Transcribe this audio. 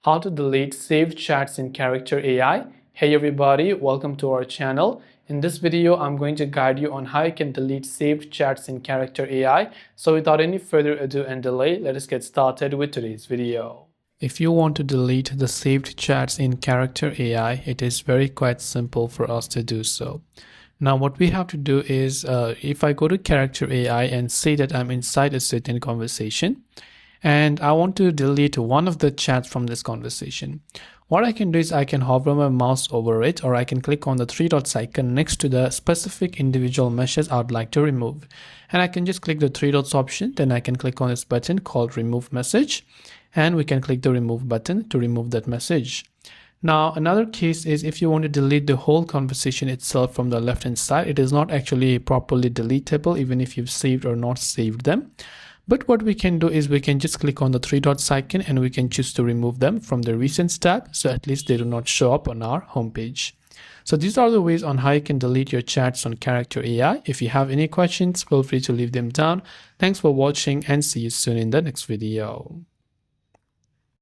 how to delete saved chats in Character AI. Hey everybody, welcome to our channel. In this video, I'm going to guide you on how you can delete saved chats in Character AI. So without any further ado and delay, let us get started with today's video. If you want to delete the saved chats in Character AI, it is quite simple for us to do so. Now what we have to do is, if I go to Character AI and say that I'm inside a certain conversation, and I want to delete one of the chats from this conversation. What I can do is I can hover my mouse over it, or I can click on the three dots icon next to the specific individual message I would like to remove. And I can just click the three dots option, then I can click on this button called remove message, and we can click the remove button to remove that message. Now another case is if you want to delete the whole conversation itself from the left hand side, it is not actually properly deletable even if you've saved or not saved them. But what we can do is we can just click on the three dots icon and we can choose to remove them from the recent tab, so at least they do not show up on our homepage. So these are the ways on how you can delete your chats on Character AI. If you have any questions, feel free to leave them down. Thanks for watching and see you soon in the next video.